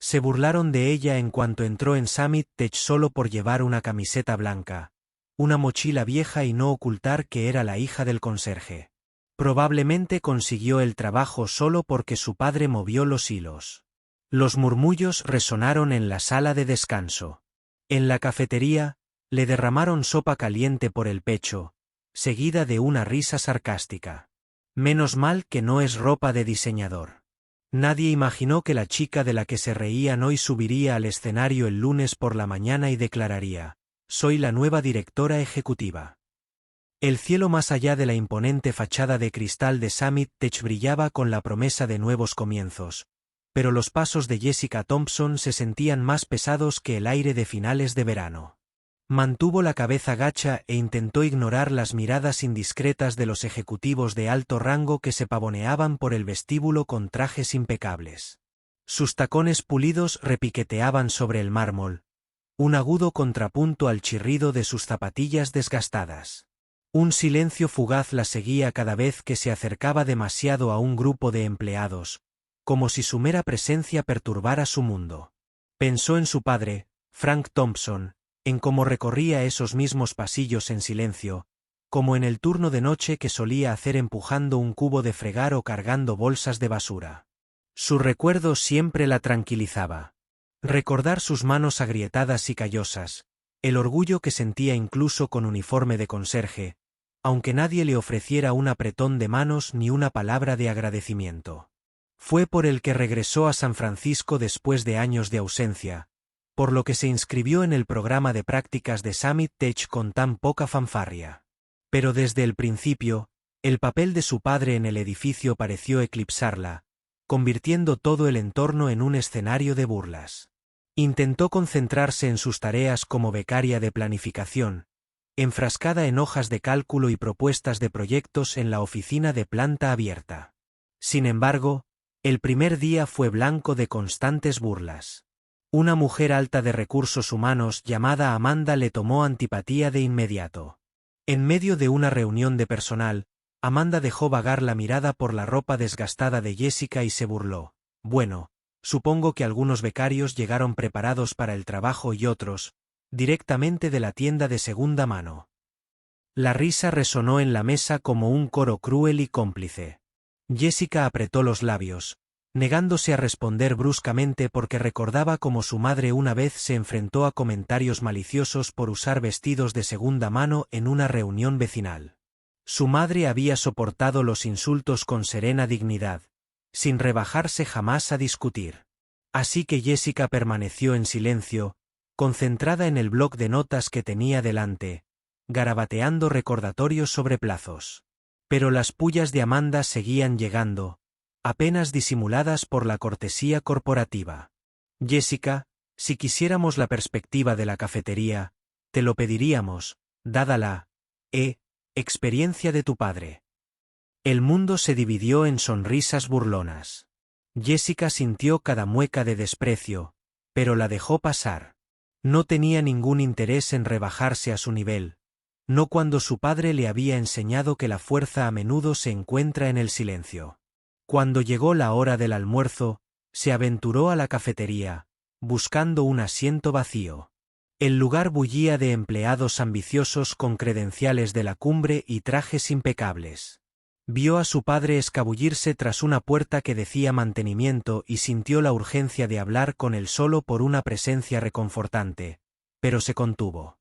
Se burlaron de ella en cuanto entró en Summit Tech solo por llevar una camiseta blanca, una mochila vieja y no ocultar que era la hija del conserje. Probablemente consiguió el trabajo solo porque su padre movió los hilos. Los murmullos resonaron en la sala de descanso. En la cafetería, le derramaron sopa caliente por el pecho, seguida de una risa sarcástica. Menos mal que no es ropa de diseñador. Nadie imaginó que la chica de la que se reían hoy subiría al escenario el lunes por la mañana y declararía: «Soy la nueva directora ejecutiva». El cielo más allá de la imponente fachada de cristal de Summit Tech brillaba con la promesa de nuevos comienzos, pero los pasos de Jessica Thompson se sentían más pesados que el aire de finales de verano. Mantuvo la cabeza gacha e intentó ignorar las miradas indiscretas de los ejecutivos de alto rango que se pavoneaban por el vestíbulo con trajes impecables. Sus tacones pulidos repiqueteaban sobre el mármol, un agudo contrapunto al chirrido de sus zapatillas desgastadas. Un silencio fugaz la seguía cada vez que se acercaba demasiado a un grupo de empleados, como si su mera presencia perturbara su mundo. Pensó en su padre, Frank Thompson, en cómo recorría esos mismos pasillos en silencio, como en el turno de noche que solía hacer empujando un cubo de fregar o cargando bolsas de basura. Su recuerdo siempre la tranquilizaba. Recordar sus manos agrietadas y callosas, el orgullo que sentía incluso con uniforme de conserje, aunque nadie le ofreciera un apretón de manos ni una palabra de agradecimiento. Fue por el que regresó a San Francisco después de años de ausencia, por lo que se inscribió en el programa de prácticas de Summit Tech con tan poca fanfarria. Pero desde el principio, el papel de su padre en el edificio pareció eclipsarla, convirtiendo todo el entorno en un escenario de burlas. Intentó concentrarse en sus tareas como becaria de planificación, enfrascada en hojas de cálculo y propuestas de proyectos en la oficina de planta abierta. Sin embargo, el primer día fue blanco de constantes burlas. Una mujer alta de recursos humanos llamada Amanda le tomó antipatía de inmediato. En medio de una reunión de personal, Amanda dejó vagar la mirada por la ropa desgastada de Jessica y se burló. «Bueno, supongo que algunos becarios llegaron preparados para el trabajo y otros, directamente de la tienda de segunda mano». La risa resonó en la mesa como un coro cruel y cómplice. Jessica apretó los labios, negándose a responder bruscamente porque recordaba cómo su madre una vez se enfrentó a comentarios maliciosos por usar vestidos de segunda mano en una reunión vecinal. Su madre había soportado los insultos con serena dignidad, sin rebajarse jamás a discutir. Así que Jessica permaneció en silencio, concentrada en el bloc de notas que tenía delante, garabateando recordatorios sobre plazos. Pero las pullas de Amanda seguían llegando, apenas disimuladas por la cortesía corporativa. «Jessica, si quisiéramos la perspectiva de la cafetería, te lo pediríamos, dada la experiencia de tu padre». El mundo se dividió en sonrisas burlonas. Jessica sintió cada mueca de desprecio, pero la dejó pasar. No tenía ningún interés en rebajarse a su nivel, no cuando su padre le había enseñado que la fuerza a menudo se encuentra en el silencio. Cuando llegó la hora del almuerzo, se aventuró a la cafetería, buscando un asiento vacío. El lugar bullía de empleados ambiciosos con credenciales de la cumbre y trajes impecables. Vio a su padre escabullirse tras una puerta que decía mantenimiento y sintió la urgencia de hablar con él solo por una presencia reconfortante, pero se contuvo.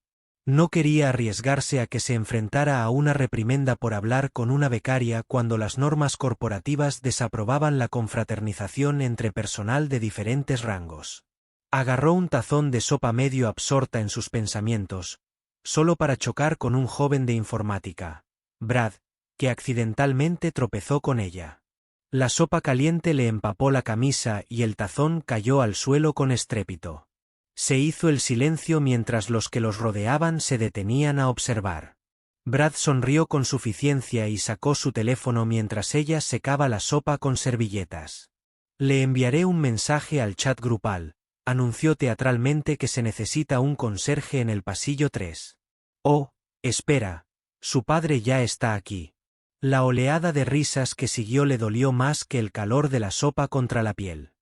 No quería arriesgarse a que se enfrentara a una reprimenda por hablar con una becaria cuando las normas corporativas desaprobaban la confraternización entre personal de diferentes rangos. Agarró un tazón de sopa medio absorta en sus pensamientos, solo para chocar con un joven de informática, Brad, que accidentalmente tropezó con ella. La sopa caliente le empapó la camisa y el tazón cayó al suelo con estrépito. Se hizo el silencio mientras los que los rodeaban se detenían a observar. Brad sonrió con suficiencia y sacó su teléfono mientras ella secaba la sopa con servilletas. «Le enviaré un mensaje al chat grupal», anunció teatralmente que se necesita un conserje en el pasillo 3. «Oh, espera, su padre ya está aquí». La oleada de risas que siguió le dolió más que el calor de la sopa contra la piel.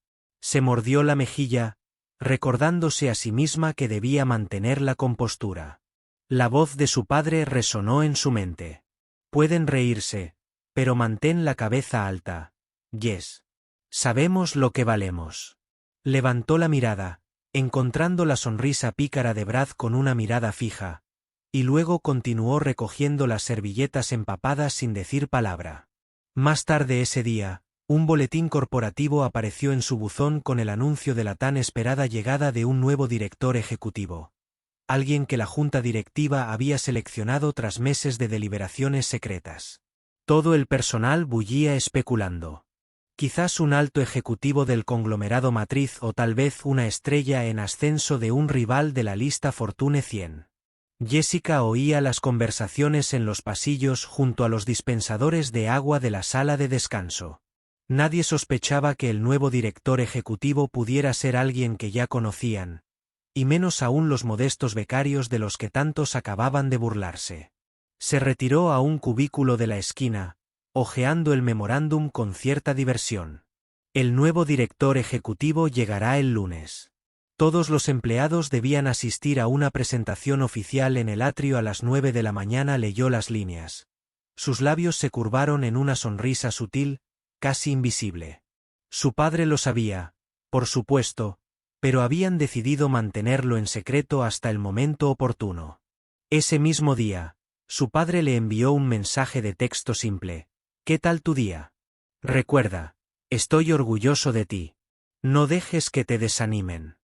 Se mordió la mejilla, recordándose a sí misma que debía mantener la compostura. La voz de su padre resonó en su mente. Pueden reírse, pero mantén la cabeza alta. Jess. Sabemos lo que valemos. Levantó la mirada, encontrando la sonrisa pícara de Brad con una mirada fija, y luego continuó recogiendo las servilletas empapadas sin decir palabra. Más tarde ese día, un boletín corporativo apareció en su buzón con el anuncio de la tan esperada llegada de un nuevo director ejecutivo. Alguien que la junta directiva había seleccionado tras meses de deliberaciones secretas. Todo el personal bullía especulando. Quizás un alto ejecutivo del conglomerado matriz o tal vez una estrella en ascenso de un rival de la lista Fortune 100. Jessica oía las conversaciones en los pasillos junto a los dispensadores de agua de la sala de descanso. Nadie sospechaba que el nuevo director ejecutivo pudiera ser alguien que ya conocían, y menos aún los modestos becarios de los que tantos acababan de burlarse. Se retiró a un cubículo de la esquina, hojeando el memorándum con cierta diversión. El nuevo director ejecutivo llegará el lunes. Todos los empleados debían asistir a una presentación oficial en el atrio a las 9 de la mañana. Leyó las líneas. Sus labios se curvaron en una sonrisa sutil, casi invisible. Su padre lo sabía, por supuesto, pero habían decidido mantenerlo en secreto hasta el momento oportuno. Ese mismo día, su padre le envió un mensaje de texto simple. ¿Qué tal tu día? Recuerda, estoy orgulloso de ti. No dejes que te desanimen.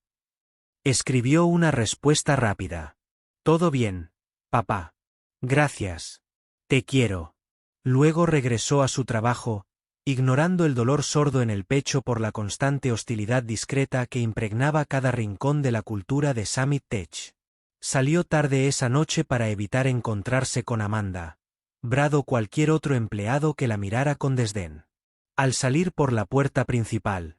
Escribió una respuesta rápida. Todo bien, papá. Gracias. Te quiero. Luego regresó a su trabajo, ignorando el dolor sordo en el pecho por la constante hostilidad discreta que impregnaba cada rincón de la cultura de Summit Tech. Salió tarde esa noche para evitar encontrarse con Amanda, Brad o cualquier otro empleado que la mirara con desdén. Al salir por la puerta principal,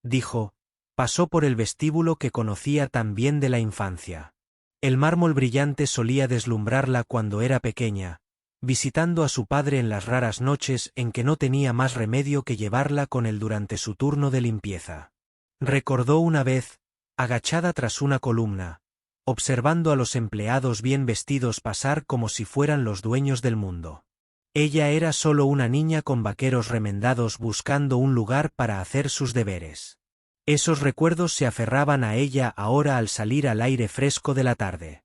dijo, pasó por el vestíbulo que conocía tan bien de la infancia. El mármol brillante solía deslumbrarla cuando era pequeña, visitando a su padre en las raras noches en que no tenía más remedio que llevarla con él durante su turno de limpieza. Recordó una vez, agachada tras una columna, observando a los empleados bien vestidos pasar como si fueran los dueños del mundo. Ella era solo una niña con vaqueros remendados buscando un lugar para hacer sus deberes. Esos recuerdos se aferraban a ella ahora al salir al aire fresco de la tarde.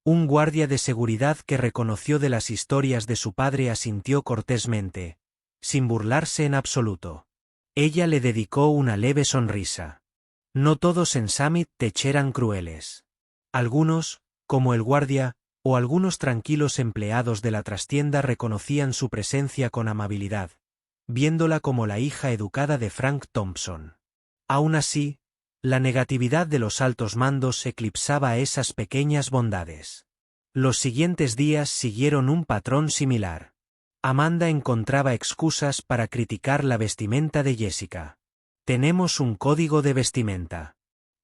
Un guardia de seguridad que reconoció de las historias de su padre asintió cortésmente, sin burlarse en absoluto. Ella le dedicó una leve sonrisa. No todos en Summit Tech eran crueles. Algunos, como el guardia, o algunos tranquilos empleados de la trastienda reconocían su presencia con amabilidad, viéndola como la hija educada de Frank Thompson. Aún así, la negatividad de los altos mandos eclipsaba esas pequeñas bondades. Los siguientes días siguieron un patrón similar. Amanda encontraba excusas para criticar la vestimenta de Jessica. Tenemos un código de vestimenta.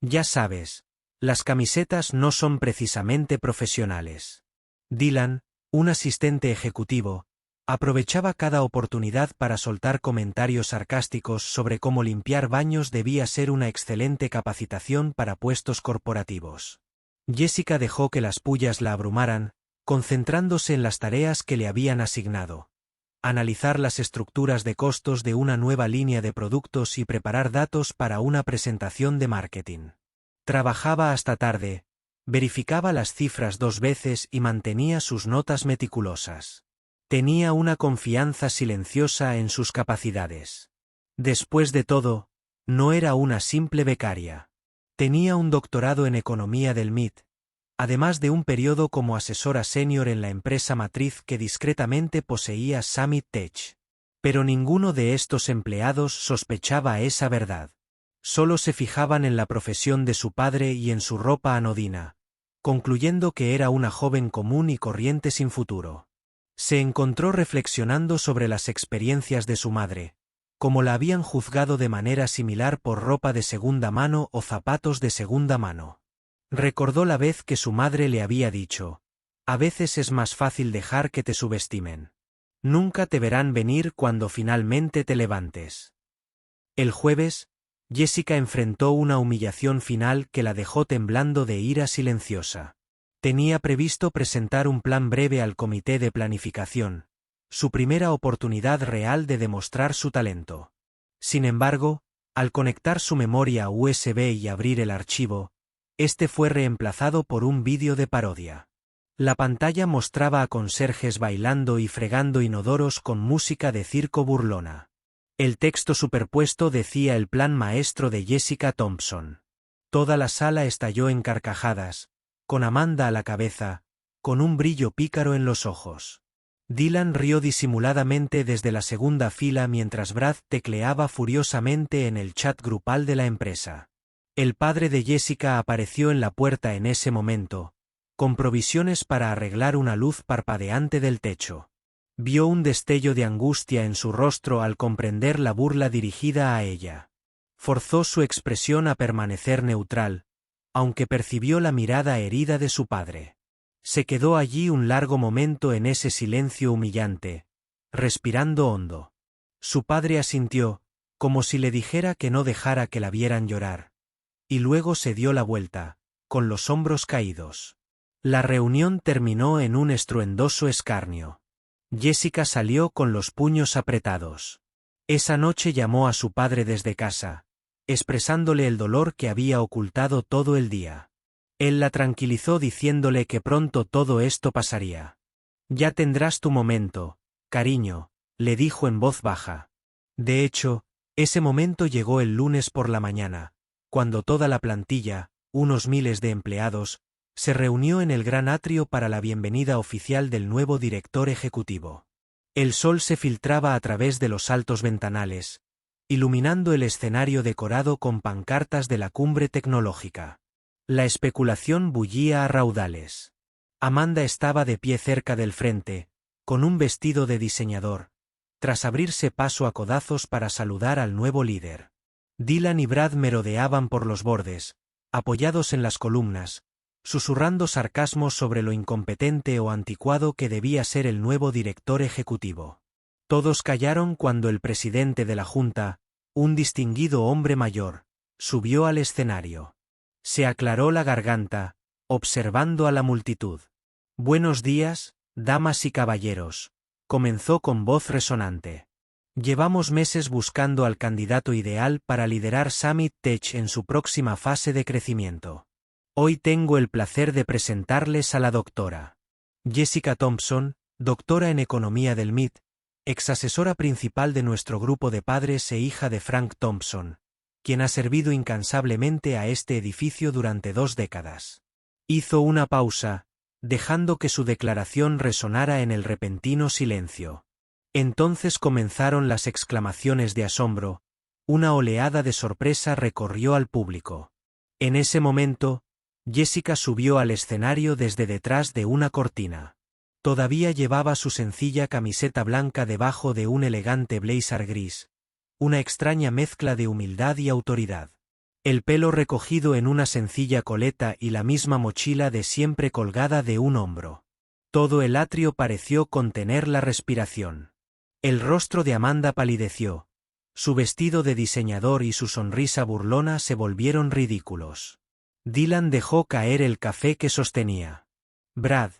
Ya sabes, las camisetas no son precisamente profesionales. Dylan, un asistente ejecutivo, aprovechaba cada oportunidad para soltar comentarios sarcásticos sobre cómo limpiar baños debía ser una excelente capacitación para puestos corporativos. Jessica dejó que las pullas la abrumaran, concentrándose en las tareas que le habían asignado. Analizar las estructuras de costos de una nueva línea de productos y preparar datos para una presentación de marketing. Trabajaba hasta tarde, verificaba las cifras 2 veces y mantenía sus notas meticulosas. Tenía una confianza silenciosa en sus capacidades. Después de todo, no era una simple becaria. Tenía un doctorado en economía del MIT, además de un periodo como asesora senior en la empresa matriz que discretamente poseía Summit Tech. Pero ninguno de estos empleados sospechaba esa verdad. Solo se fijaban en la profesión de su padre y en su ropa anodina, concluyendo que era una joven común y corriente sin futuro. Se encontró reflexionando sobre las experiencias de su madre, como la habían juzgado de manera similar por ropa de segunda mano o zapatos de segunda mano. Recordó la vez que su madre le había dicho, a veces es más fácil dejar que te subestimen. Nunca te verán venir cuando finalmente te levantes. El jueves, Jessica enfrentó una humillación final que la dejó temblando de ira silenciosa. Tenía previsto presentar un plan breve al comité de planificación, su primera oportunidad real de demostrar su talento. Sin embargo, al conectar su memoria USB y abrir el archivo, este fue reemplazado por un vídeo de parodia. La pantalla mostraba a conserjes bailando y fregando inodoros con música de circo burlona. El texto superpuesto decía el plan maestro de Jessica Thompson. Toda la sala estalló en carcajadas, con Amanda a la cabeza, con un brillo pícaro en los ojos. Dylan rió disimuladamente desde la segunda fila mientras Brad tecleaba furiosamente en el chat grupal de la empresa. El padre de Jessica apareció en la puerta en ese momento, con provisiones para arreglar una luz parpadeante del techo. Vio un destello de angustia en su rostro al comprender la burla dirigida a ella. Forzó su expresión a permanecer neutral, aunque percibió la mirada herida de su padre. Se quedó allí un largo momento en ese silencio humillante, respirando hondo. Su padre asintió, como si le dijera que no dejara que la vieran llorar. Y luego se dio la vuelta, con los hombros caídos. La reunión terminó en un estruendoso escarnio. Jessica salió con los puños apretados. Esa noche llamó a su padre desde casa, expresándole el dolor que había ocultado todo el día. Él la tranquilizó diciéndole que pronto todo esto pasaría. Ya tendrás tu momento, cariño, le dijo en voz baja. De hecho, ese momento llegó el lunes por la mañana, cuando toda la plantilla, unos miles de empleados, se reunió en el gran atrio para la bienvenida oficial del nuevo director ejecutivo. El sol se filtraba a través de los altos ventanales, iluminando el escenario decorado con pancartas de la cumbre tecnológica. La especulación bullía a raudales. Amanda estaba de pie cerca del frente, con un vestido de diseñador, tras abrirse paso a codazos para saludar al nuevo líder. Dylan y Brad merodeaban por los bordes, apoyados en las columnas, susurrando sarcasmos sobre lo incompetente o anticuado que debía ser el nuevo director ejecutivo. Todos callaron cuando el presidente de la junta, un distinguido hombre mayor, subió al escenario. Se aclaró la garganta, observando a la multitud. Buenos días, damas y caballeros, comenzó con voz resonante. Llevamos meses buscando al candidato ideal para liderar Summit Tech en su próxima fase de crecimiento. Hoy tengo el placer de presentarles a la doctora Jessica Thompson, doctora en Economía del MIT, exasesora principal de nuestro grupo de padres e hija de Frank Thompson, quien ha servido incansablemente a este edificio durante 2 décadas. Hizo una pausa, dejando que su declaración resonara en el repentino silencio. Entonces comenzaron las exclamaciones de asombro, una oleada de sorpresa recorrió al público. En ese momento, Jessica subió al escenario desde detrás de una cortina. Todavía llevaba su sencilla camiseta blanca debajo de un elegante blazer gris, una extraña mezcla de humildad y autoridad. El pelo recogido en una sencilla coleta y la misma mochila de siempre colgada de un hombro. Todo el atrio pareció contener la respiración. El rostro de Amanda palideció. Su vestido de diseñador y su sonrisa burlona se volvieron ridículos. Dylan dejó caer el café que sostenía. Brad,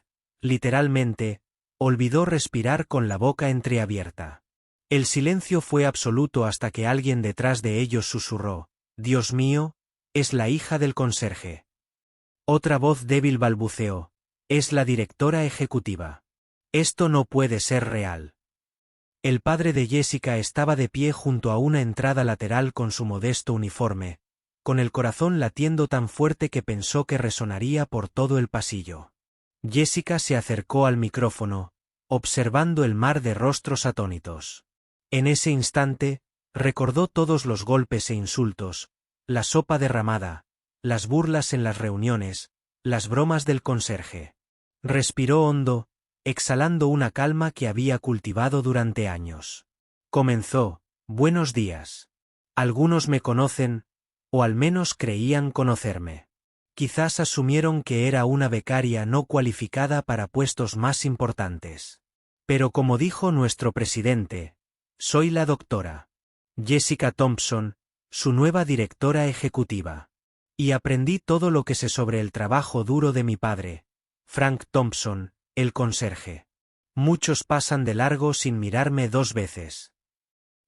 literalmente, olvidó respirar con la boca entreabierta. El silencio fue absoluto hasta que alguien detrás de ellos susurró: «Dios mío, es la hija del conserje». Otra voz débil balbuceó: «Es la directora ejecutiva. Esto no puede ser real». El padre de Jessica estaba de pie junto a una entrada lateral con su modesto uniforme, con el corazón latiendo tan fuerte que pensó que resonaría por todo el pasillo. Jessica se acercó al micrófono, observando el mar de rostros atónitos. En ese instante, recordó todos los golpes e insultos, la sopa derramada, las burlas en las reuniones, las bromas del conserje. Respiró hondo, exhalando una calma que había cultivado durante años. Comenzó: «Buenos días. Algunos me conocen, o al menos creían conocerme. Quizás asumieron que era una becaria no cualificada para puestos más importantes. Pero como dijo nuestro presidente, soy la doctora Jessica Thompson, su nueva directora ejecutiva. Y aprendí todo lo que sé sobre el trabajo duro de mi padre, Frank Thompson, el conserje. Muchos pasan de largo sin mirarme 2 veces.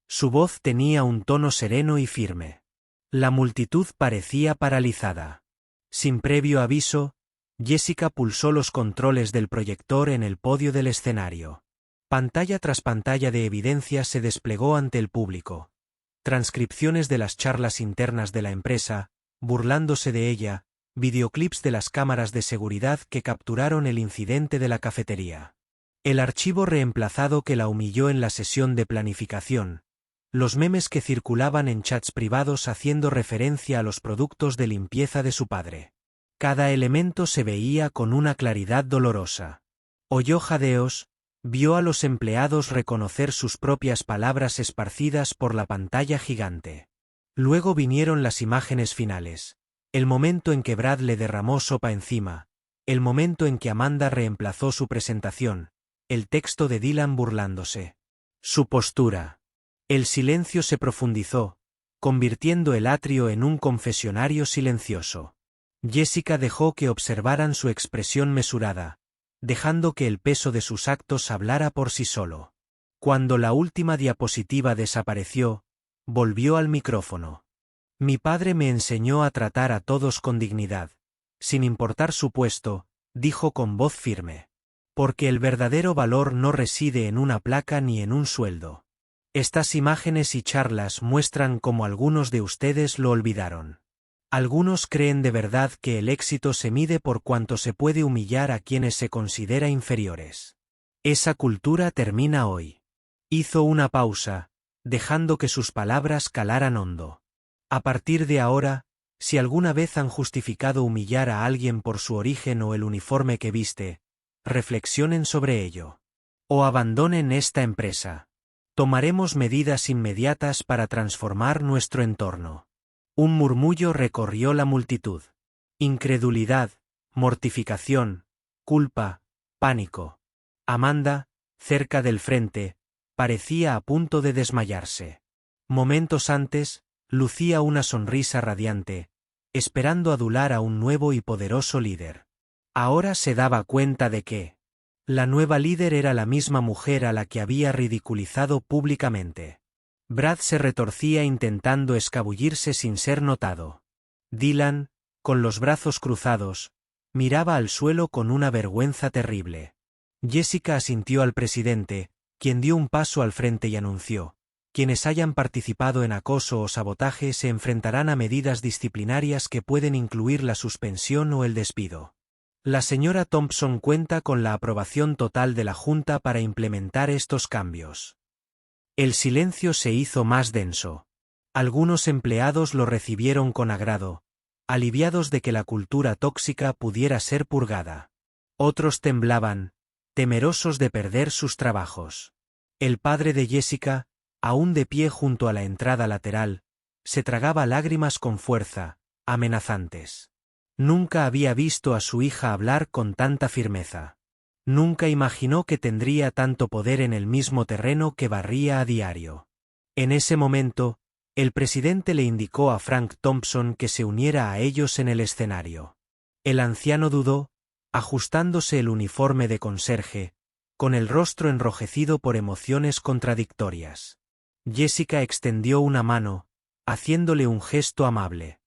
Su voz tenía un tono sereno y firme. La multitud parecía paralizada. Sin previo aviso, Jessica pulsó los controles del proyector en el podio del escenario. Pantalla tras pantalla de evidencia se desplegó ante el público. Transcripciones de las charlas internas de la empresa, burlándose de ella, videoclips de las cámaras de seguridad que capturaron el incidente de la cafetería. El archivo reemplazado que la humilló en la sesión de planificación. Los memes que circulaban en chats privados haciendo referencia a los productos de limpieza de su padre. Cada elemento se veía con una claridad dolorosa. Oyó jadeos, vio a los empleados reconocer sus propias palabras esparcidas por la pantalla gigante. Luego vinieron las imágenes finales. El momento en que Brad le derramó sopa encima. El momento en que Amanda reemplazó su presentación. El texto de Dylan burlándose. Su postura. El silencio se profundizó, convirtiendo el atrio en un confesionario silencioso. Jessica dejó que observaran su expresión mesurada, dejando que el peso de sus actos hablara por sí solo. Cuando la última diapositiva desapareció, volvió al micrófono. Mi padre me enseñó a tratar a todos con dignidad, sin importar su puesto, dijo con voz firme. Porque el verdadero valor no reside en una placa ni en un sueldo. Estas imágenes y charlas muestran cómo algunos de ustedes lo olvidaron. Algunos creen de verdad que el éxito se mide por cuanto se puede humillar a quienes se considera inferiores. Esa cultura termina hoy. Hizo una pausa, dejando que sus palabras calaran hondo. A partir de ahora, si alguna vez han justificado humillar a alguien por su origen o el uniforme que viste, reflexionen sobre ello. O abandonen esta empresa. Tomaremos medidas inmediatas para transformar nuestro entorno. Un murmullo recorrió la multitud. Incredulidad, mortificación, culpa, pánico. Amanda, cerca del frente, parecía a punto de desmayarse. Momentos antes, lucía una sonrisa radiante, esperando adular a un nuevo y poderoso líder. Ahora se daba cuenta de que la nueva líder era la misma mujer a la que había ridiculizado públicamente. Brad se retorcía intentando escabullirse sin ser notado. Dylan, con los brazos cruzados, miraba al suelo con una vergüenza terrible. Jessica asintió al presidente, quien dio un paso al frente y anunció: quienes hayan participado en acoso o sabotaje se enfrentarán a medidas disciplinarias que pueden incluir la suspensión o el despido. La señora Thompson cuenta con la aprobación total de la Junta para implementar estos cambios. El silencio se hizo más denso. Algunos empleados lo recibieron con agrado, aliviados de que la cultura tóxica pudiera ser purgada. Otros temblaban, temerosos de perder sus trabajos. El padre de Jessica, aún de pie junto a la entrada lateral, se tragaba lágrimas con fuerza, amenazantes. Nunca había visto a su hija hablar con tanta firmeza. Nunca imaginó que tendría tanto poder en el mismo terreno que barría a diario. En ese momento, el presidente le indicó a Frank Thompson que se uniera a ellos en el escenario. El anciano dudó, ajustándose el uniforme de conserje, con el rostro enrojecido por emociones contradictorias. Jessica extendió una mano, haciéndole un gesto amable.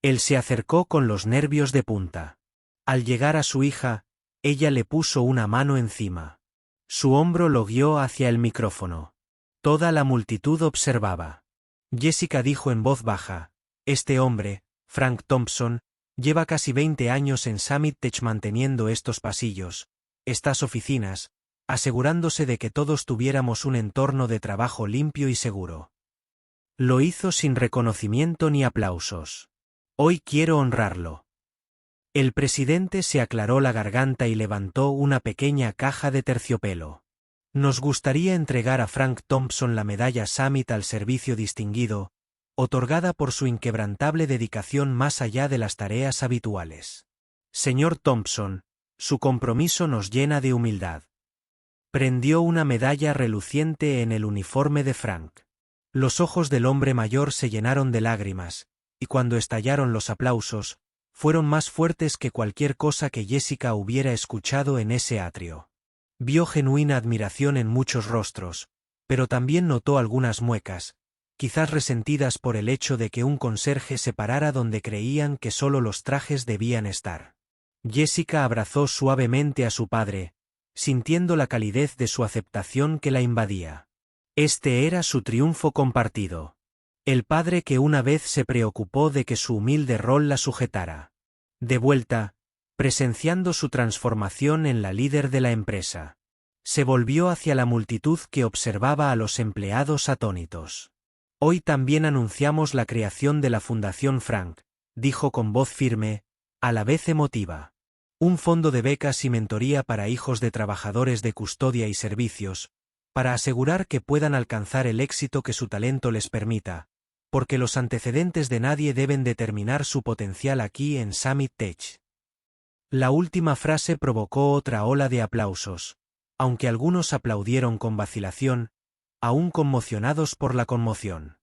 Él se acercó con los nervios de punta. Al llegar a su hija, ella le puso una mano encima. Su hombro lo guió hacia el micrófono. Toda la multitud observaba. Jessica dijo en voz baja: este hombre, Frank Thompson, lleva casi 20 años en Summit Tech manteniendo estos pasillos, estas oficinas, asegurándose de que todos tuviéramos un entorno de trabajo limpio y seguro. Lo hizo sin reconocimiento ni aplausos. Hoy quiero honrarlo. El presidente se aclaró la garganta y levantó una pequeña caja de terciopelo. Nos gustaría entregar a Frank Thompson la medalla Summit al servicio distinguido, otorgada por su inquebrantable dedicación más allá de las tareas habituales. Señor Thompson, su compromiso nos llena de humildad. Prendió una medalla reluciente en el uniforme de Frank. Los ojos del hombre mayor se llenaron de lágrimas, y cuando estallaron los aplausos, fueron más fuertes que cualquier cosa que Jessica hubiera escuchado en ese atrio. Vio genuina admiración en muchos rostros, pero también notó algunas muecas, quizás resentidas por el hecho de que un conserje se parara donde creían que solo los trajes debían estar. Jessica abrazó suavemente a su padre, sintiendo la calidez de su aceptación que la invadía. Este era su triunfo compartido. El padre que una vez se preocupó de que su humilde rol la sujetara. De vuelta, presenciando su transformación en la líder de la empresa. Se volvió hacia la multitud que observaba a los empleados atónitos. Hoy también anunciamos la creación de la Fundación Frank, dijo con voz firme, a la vez emotiva. Un fondo de becas y mentoría para hijos de trabajadores de custodia y servicios, para asegurar que puedan alcanzar el éxito que su talento les permita, porque los antecedentes de nadie deben determinar su potencial aquí en Summit Tech. La última frase provocó otra ola de aplausos, aunque algunos aplaudieron con vacilación, aún conmocionados por la conmoción.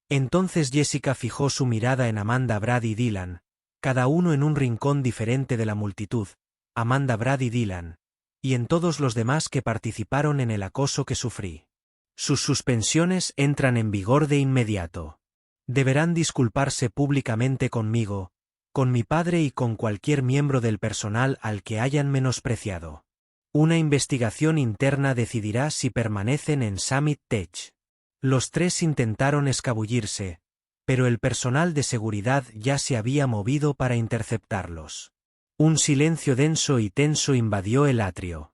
Entonces Jessica fijó su mirada en Amanda, Brad y Dylan, cada uno en un rincón diferente de la multitud, Amanda, Brad y Dylan, y en todos los demás que participaron en el acoso que sufrí. Sus suspensiones entran en vigor de inmediato. Deberán disculparse públicamente conmigo, con mi padre y con cualquier miembro del personal al que hayan menospreciado. Una investigación interna decidirá si permanecen en Summit Tech. Los tres intentaron escabullirse, pero el personal de seguridad ya se había movido para interceptarlos. Un silencio denso y tenso invadió el atrio.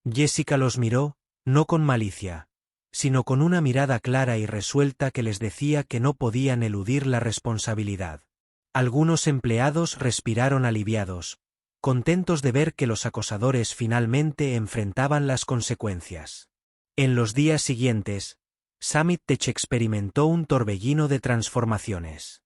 Jessica los miró, no con malicia, sino con una mirada clara y resuelta que les decía que no podían eludir la responsabilidad. Algunos empleados respiraron aliviados, contentos de ver que los acosadores finalmente enfrentaban las consecuencias. En los días siguientes, Summit Tech experimentó un torbellino de transformaciones.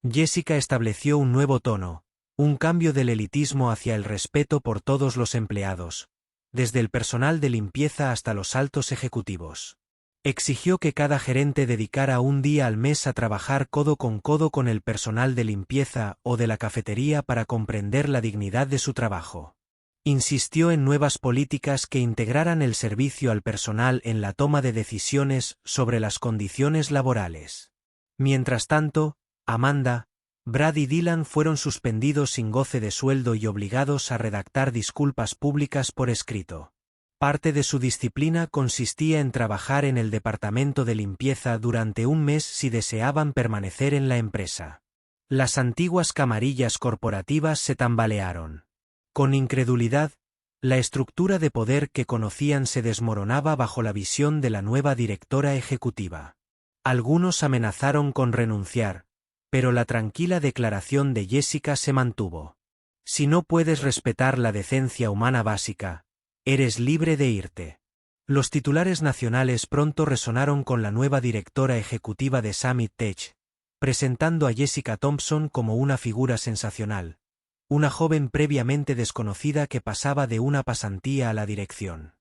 Jessica estableció un nuevo tono, un cambio del elitismo hacia el respeto por todos los empleados, desde el personal de limpieza hasta los altos ejecutivos. Exigió que cada gerente dedicara un día al mes a trabajar codo con el personal de limpieza o de la cafetería para comprender la dignidad de su trabajo. Insistió en nuevas políticas que integraran el servicio al personal en la toma de decisiones sobre las condiciones laborales. Mientras tanto, Amanda, Brad y Dylan fueron suspendidos sin goce de sueldo y obligados a redactar disculpas públicas por escrito. Parte de su disciplina consistía en trabajar en el departamento de limpieza durante un mes si deseaban permanecer en la empresa. Las antiguas camarillas corporativas se tambalearon. Con incredulidad, la estructura de poder que conocían se desmoronaba bajo la visión de la nueva directora ejecutiva. Algunos amenazaron con renunciar, pero la tranquila declaración de Jessica se mantuvo. Si no puedes respetar la decencia humana básica, eres libre de irte. Los titulares nacionales pronto resonaron con la nueva directora ejecutiva de Summit Tech, presentando a Jessica Thompson como una figura sensacional, una joven previamente desconocida que pasaba de una pasantía a la dirección.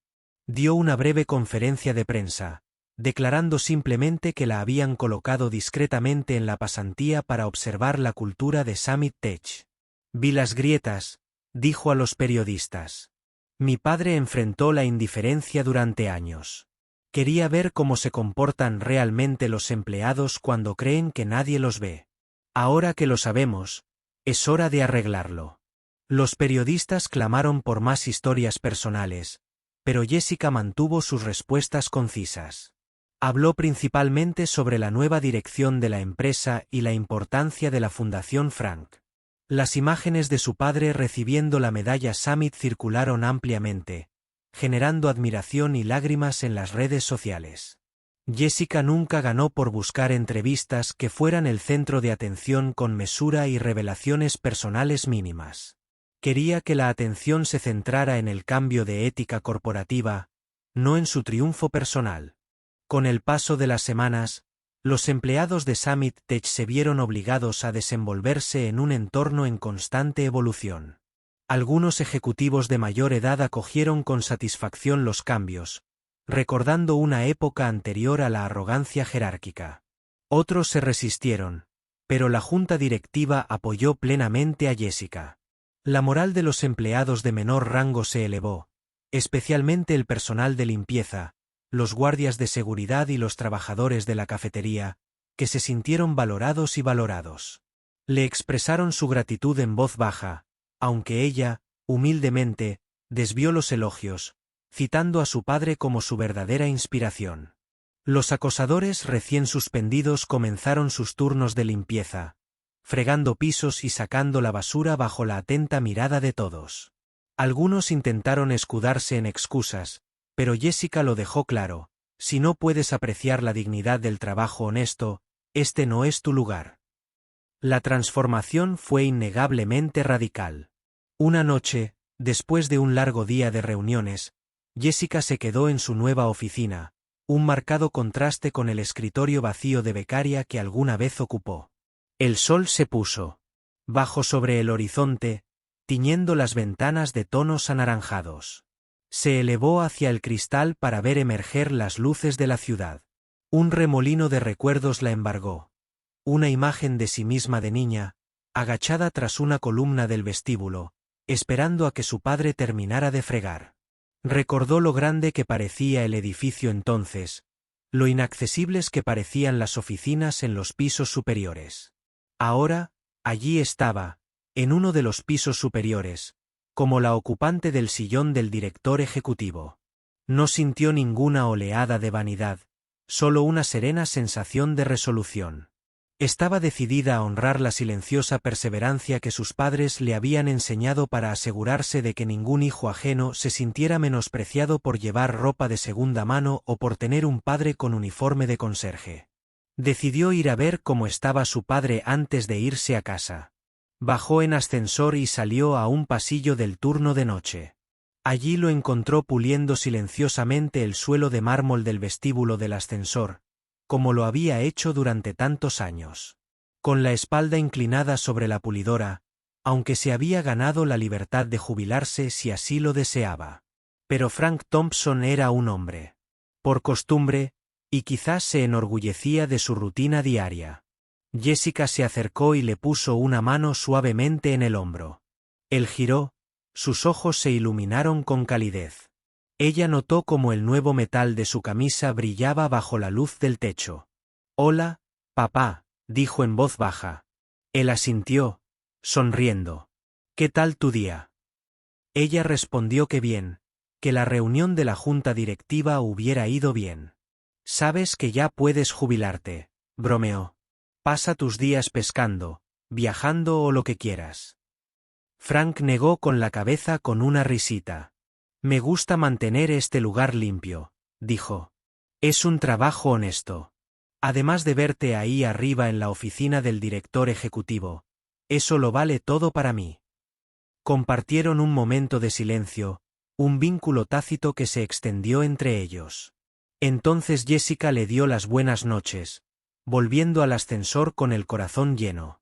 Dio una breve conferencia de prensa, declarando simplemente que la habían colocado discretamente en la pasantía para observar la cultura de Summit Tech. Vi las grietas, dijo a los periodistas. Mi padre enfrentó la indiferencia durante años. Quería ver cómo se comportan realmente los empleados cuando creen que nadie los ve. Ahora que lo sabemos, es hora de arreglarlo. Los periodistas clamaron por más historias personales, pero Jessica mantuvo sus respuestas concisas. Habló principalmente sobre la nueva dirección de la empresa y la importancia de la Fundación Frank. Las imágenes de su padre recibiendo la medalla Summit circularon ampliamente, generando admiración y lágrimas en las redes sociales. Jessica nunca ganó por buscar entrevistas que fueran el centro de atención con mesura y revelaciones personales mínimas. Quería que la atención se centrara en el cambio de ética corporativa, no en su triunfo personal. Con el paso de las semanas, los empleados de Summit Tech se vieron obligados a desenvolverse en un entorno en constante evolución. Algunos ejecutivos de mayor edad acogieron con satisfacción los cambios, recordando una época anterior a la arrogancia jerárquica. Otros se resistieron, pero la junta directiva apoyó plenamente a Jessica. La moral de los empleados de menor rango se elevó, especialmente el personal de limpieza, los guardias de seguridad y los trabajadores de la cafetería, que se sintieron valorados y valorados. Le expresaron su gratitud en voz baja, aunque ella, humildemente, desvió los elogios, citando a su padre como su verdadera inspiración. Los acosadores recién suspendidos comenzaron sus turnos de limpieza, fregando pisos y sacando la basura bajo la atenta mirada de todos. Algunos intentaron escudarse en excusas, pero Jessica lo dejó claro: si no puedes apreciar la dignidad del trabajo honesto, este no es tu lugar. La transformación fue innegablemente radical. Una noche, después de un largo día de reuniones, Jessica se quedó en su nueva oficina, un marcado contraste con el escritorio vacío de becaria que alguna vez ocupó. El sol se puso bajo sobre el horizonte, tiñendo las ventanas de tonos anaranjados. Se elevó hacia el cristal para ver emerger las luces de la ciudad. Un remolino de recuerdos la embargó. Una imagen de sí misma de niña, agachada tras una columna del vestíbulo, esperando a que su padre terminara de fregar. Recordó lo grande que parecía el edificio entonces, lo inaccesibles que parecían las oficinas en los pisos superiores. Ahora, allí estaba, en uno de los pisos superiores, como la ocupante del sillón del director ejecutivo. No sintió ninguna oleada de vanidad, solo una serena sensación de resolución. Estaba decidida a honrar la silenciosa perseverancia que sus padres le habían enseñado para asegurarse de que ningún hijo ajeno se sintiera menospreciado por llevar ropa de segunda mano o por tener un padre con uniforme de conserje. Decidió ir a ver cómo estaba su padre antes de irse a casa. Bajó en ascensor y salió a un pasillo del turno de noche. Allí lo encontró puliendo silenciosamente el suelo de mármol del vestíbulo del ascensor, como lo había hecho durante tantos años. Con la espalda inclinada sobre la pulidora, aunque se había ganado la libertad de jubilarse si así lo deseaba. Pero Frank Thompson era un hombre. Por costumbre, y quizás se enorgullecía de su rutina diaria. Jessica se acercó y le puso una mano suavemente en el hombro. Él giró, sus ojos se iluminaron con calidez. Ella notó cómo el nuevo metal de su camisa brillaba bajo la luz del techo. «Hola, papá», dijo en voz baja. Él asintió, sonriendo. «¿Qué tal tu día?» Ella respondió que bien, que la reunión de la junta directiva hubiera ido bien. «Sabes que ya puedes jubilarte», bromeó. «Pasa tus días pescando, viajando o lo que quieras». Frank negó con la cabeza con una risita. «Me gusta mantener este lugar limpio», dijo. «Es un trabajo honesto. Además de verte ahí arriba en la oficina del director ejecutivo, eso lo vale todo para mí». Compartieron un momento de silencio, un vínculo tácito que se extendió entre ellos. Entonces Jessica le dio las buenas noches, volviendo al ascensor con el corazón lleno.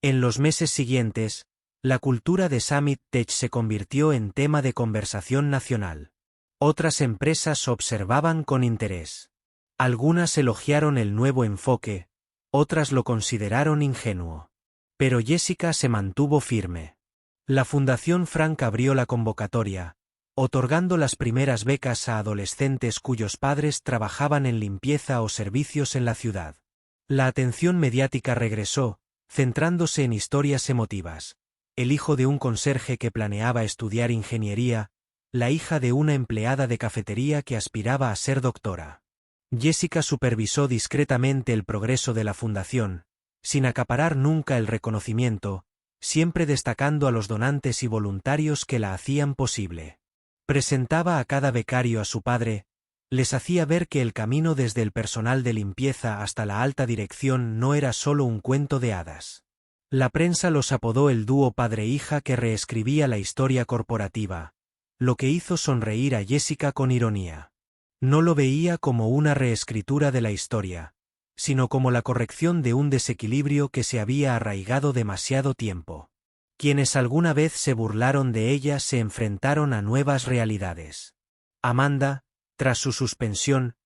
En los meses siguientes, la cultura de Summit Tech se convirtió en tema de conversación nacional. Otras empresas observaban con interés. Algunas elogiaron el nuevo enfoque, otras lo consideraron ingenuo. Pero Jessica se mantuvo firme. La Fundación Frank abrió la convocatoria, otorgando las primeras becas a adolescentes cuyos padres trabajaban en limpieza o servicios en la ciudad. La atención mediática regresó, centrándose en historias emotivas. El hijo de un conserje que planeaba estudiar ingeniería, la hija de una empleada de cafetería que aspiraba a ser doctora. Jessica supervisó discretamente el progreso de la fundación, sin acaparar nunca el reconocimiento, siempre destacando a los donantes y voluntarios que la hacían posible. Presentaba a cada becario a su padre, les hacía ver que el camino desde el personal de limpieza hasta la alta dirección no era solo un cuento de hadas. La prensa los apodó el dúo padre-hija que reescribía la historia corporativa, lo que hizo sonreír a Jessica con ironía. No lo veía como una reescritura de la historia, sino como la corrección de un desequilibrio que se había arraigado demasiado tiempo. Quienes alguna vez se burlaron de ella se enfrentaron a nuevas realidades. Amanda, tras su suspensión,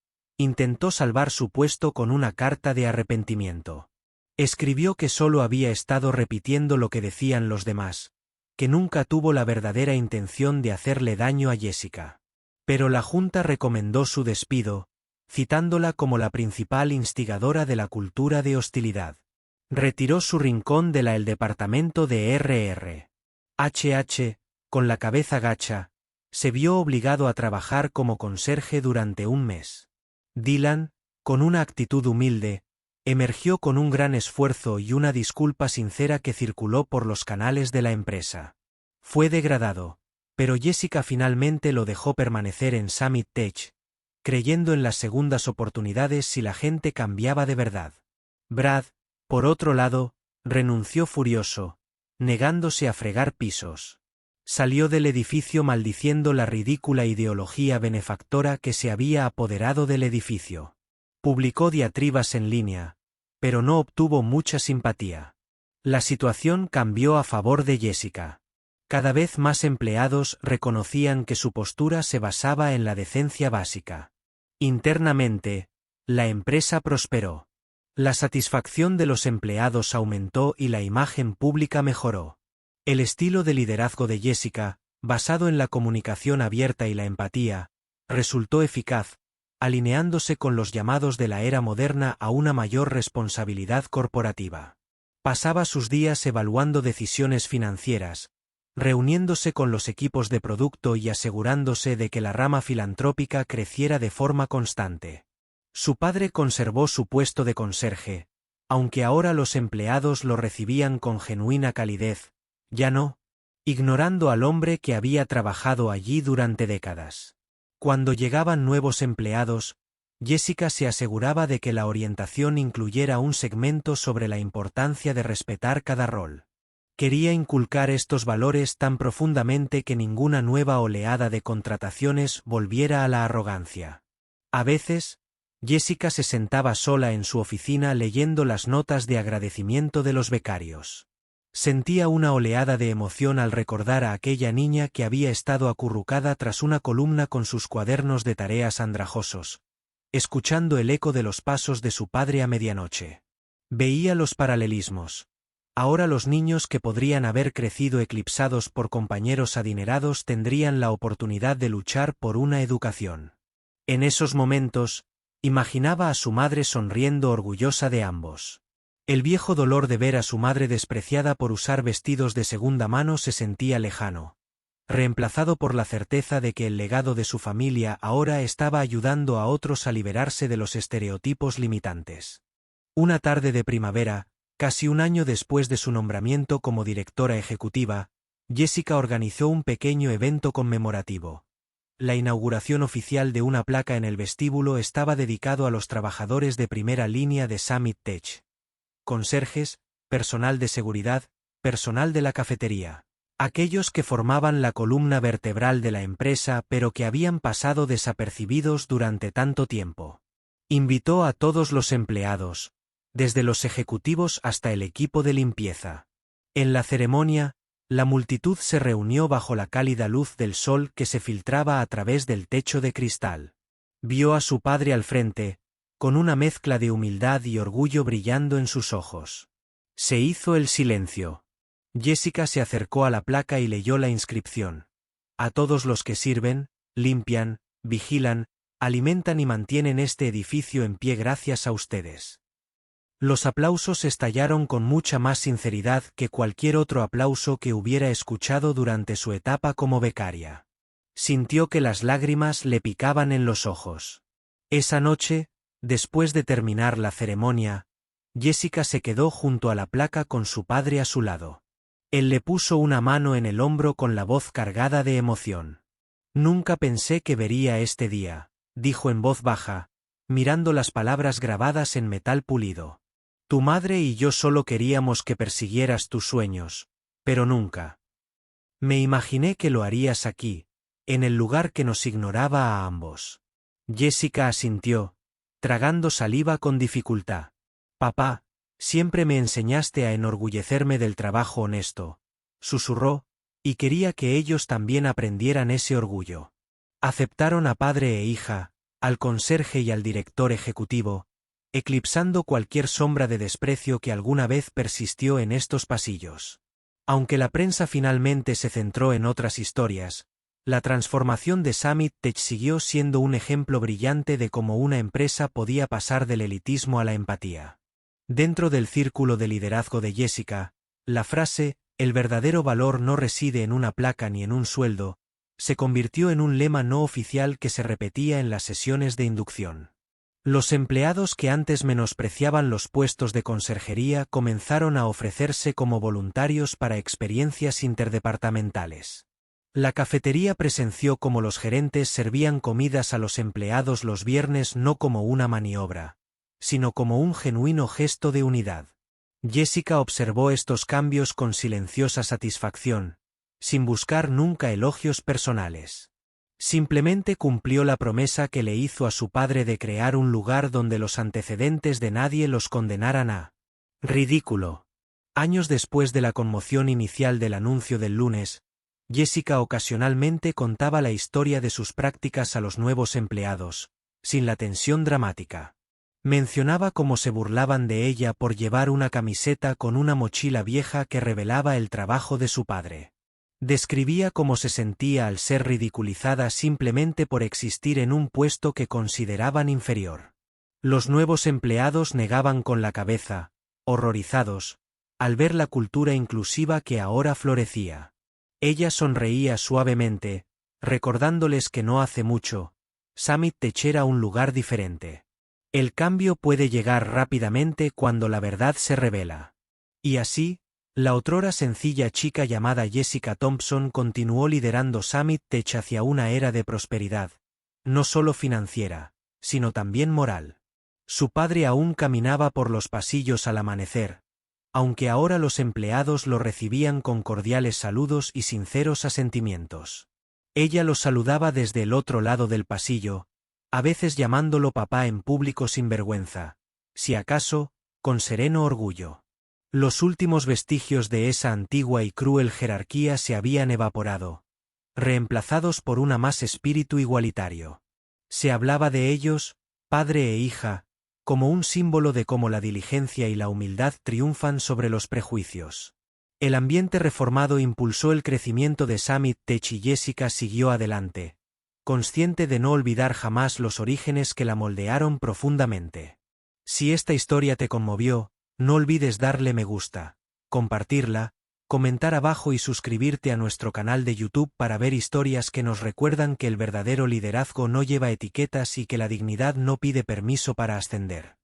Intentó salvar su puesto con una carta de arrepentimiento. Escribió que solo había estado repitiendo lo que decían los demás, que nunca tuvo la verdadera intención de hacerle daño a Jessica. Pero la Junta recomendó su despido, citándola como la principal instigadora de la cultura de hostilidad. Retiró su rincón de el departamento de R.R. H.H., con la cabeza gacha, se vio obligado a trabajar como conserje durante un mes. Dylan, con una actitud humilde, emergió con un gran esfuerzo y una disculpa sincera que circuló por los canales de la empresa. Fue degradado, pero Jessica finalmente lo dejó permanecer en Summit Tech, creyendo en las segundas oportunidades si la gente cambiaba de verdad. Brad, por otro lado, renunció furioso, negándose a fregar pisos. Salió del edificio maldiciendo la ridícula ideología benefactora que se había apoderado del edificio. Publicó diatribas en línea, pero no obtuvo mucha simpatía. La situación cambió a favor de Jessica. Cada vez más empleados reconocían que su postura se basaba en la decencia básica. Internamente, la empresa prosperó. La satisfacción de los empleados aumentó y la imagen pública mejoró. El estilo de liderazgo de Jessica, basado en la comunicación abierta y la empatía, resultó eficaz, alineándose con los llamados de la era moderna a una mayor responsabilidad corporativa. Pasaba sus días evaluando decisiones financieras, reuniéndose con los equipos de producto y asegurándose de que la rama filantrópica creciera de forma constante. Su padre conservó su puesto de conserje, aunque ahora los empleados lo recibían con genuina calidez, ya no, ignorando al hombre que había trabajado allí durante décadas. Cuando llegaban nuevos empleados, Jessica se aseguraba de que la orientación incluyera un segmento sobre la importancia de respetar cada rol. Quería inculcar estos valores tan profundamente que ninguna nueva oleada de contrataciones volviera a la arrogancia. A veces, Jessica se sentaba sola en su oficina leyendo las notas de agradecimiento de los becarios. Sentía una oleada de emoción al recordar a aquella niña que había estado acurrucada tras una columna con sus cuadernos de tareas andrajosos, escuchando el eco de los pasos de su padre a medianoche. Veía los paralelismos. Ahora los niños que podrían haber crecido eclipsados por compañeros adinerados tendrían la oportunidad de luchar por una educación. En esos momentos, imaginaba a su madre sonriendo orgullosa de ambos. El viejo dolor de ver a su madre despreciada por usar vestidos de segunda mano se sentía lejano, reemplazado por la certeza de que el legado de su familia ahora estaba ayudando a otros a liberarse de los estereotipos limitantes. Una tarde de primavera, casi un año después de su nombramiento como directora ejecutiva, Jessica organizó un pequeño evento conmemorativo. La inauguración oficial de una placa en el vestíbulo estaba dedicado a los trabajadores de primera línea de Summit Tech. Conserjes, personal de seguridad, personal de la cafetería. Aquellos que formaban la columna vertebral de la empresa pero que habían pasado desapercibidos durante tanto tiempo. Invitó a todos los empleados, desde los ejecutivos hasta el equipo de limpieza. En la ceremonia, la multitud se reunió bajo la cálida luz del sol que se filtraba a través del techo de cristal. Vio a su padre al frente, con una mezcla de humildad y orgullo brillando en sus ojos. Se hizo el silencio. Jessica se acercó a la placa y leyó la inscripción. A todos los que sirven, limpian, vigilan, alimentan y mantienen este edificio en pie gracias a ustedes. Los aplausos estallaron con mucha más sinceridad que cualquier otro aplauso que hubiera escuchado durante su etapa como becaria. Sintió que las lágrimas le picaban en los ojos. Esa noche, después de terminar la ceremonia, Jessica se quedó junto a la placa con su padre a su lado. Él le puso una mano en el hombro con la voz cargada de emoción. «Nunca pensé que vería este día», dijo en voz baja, mirando las palabras grabadas en metal pulido. «Tu madre y yo solo queríamos que persiguieras tus sueños, pero nunca. Me imaginé que lo harías aquí, en el lugar que nos ignoraba a ambos». Jessica asintió, tragando saliva con dificultad. «Papá, siempre me enseñaste a enorgullecerme del trabajo honesto», susurró, y quería que ellos también aprendieran ese orgullo. Aceptaron a padre e hija, al conserje y al director ejecutivo, eclipsando cualquier sombra de desprecio que alguna vez persistió en estos pasillos. Aunque la prensa finalmente se centró en otras historias, la transformación de Summit Tech siguió siendo un ejemplo brillante de cómo una empresa podía pasar del elitismo a la empatía. Dentro del círculo de liderazgo de Jessica, la frase, "el verdadero valor no reside en una placa ni en un sueldo", se convirtió en un lema no oficial que se repetía en las sesiones de inducción. Los empleados que antes menospreciaban los puestos de conserjería comenzaron a ofrecerse como voluntarios para experiencias interdepartamentales. La cafetería presenció cómo los gerentes servían comidas a los empleados los viernes no como una maniobra, sino como un genuino gesto de unidad. Jessica observó estos cambios con silenciosa satisfacción, sin buscar nunca elogios personales. Simplemente cumplió la promesa que le hizo a su padre de crear un lugar donde los antecedentes de nadie los condenaran a ridículo. Años después de la conmoción inicial del anuncio del lunes, Jessica ocasionalmente contaba la historia de sus prácticas a los nuevos empleados, sin la tensión dramática. Mencionaba cómo se burlaban de ella por llevar una camiseta con una mochila vieja que revelaba el trabajo de su padre. Describía cómo se sentía al ser ridiculizada simplemente por existir en un puesto que consideraban inferior. Los nuevos empleados negaban con la cabeza, horrorizados, al ver la cultura inclusiva que ahora florecía. Ella sonreía suavemente, recordándoles que no hace mucho, Summit Tech era un lugar diferente. El cambio puede llegar rápidamente cuando la verdad se revela. Y así, la otrora sencilla chica llamada Jessica Thompson continuó liderando Summit Tech hacia una era de prosperidad, no solo financiera, sino también moral. Su padre aún caminaba por los pasillos al amanecer, aunque ahora los empleados lo recibían con cordiales saludos y sinceros asentimientos. Ella los saludaba desde el otro lado del pasillo, a veces llamándolo papá en público sin vergüenza, si acaso, con sereno orgullo. Los últimos vestigios de esa antigua y cruel jerarquía se habían evaporado, reemplazados por una más espíritu igualitario. Se hablaba de ellos, padre e hija, como un símbolo de cómo la diligencia y la humildad triunfan sobre los prejuicios. El ambiente reformado impulsó el crecimiento de Summit Tech y Jessica siguió adelante, consciente de no olvidar jamás los orígenes que la moldearon profundamente. Si esta historia te conmovió, no olvides darle me gusta, compartirla, comentar abajo y suscribirte a nuestro canal de YouTube para ver historias que nos recuerdan que el verdadero liderazgo no lleva etiquetas y que la dignidad no pide permiso para ascender.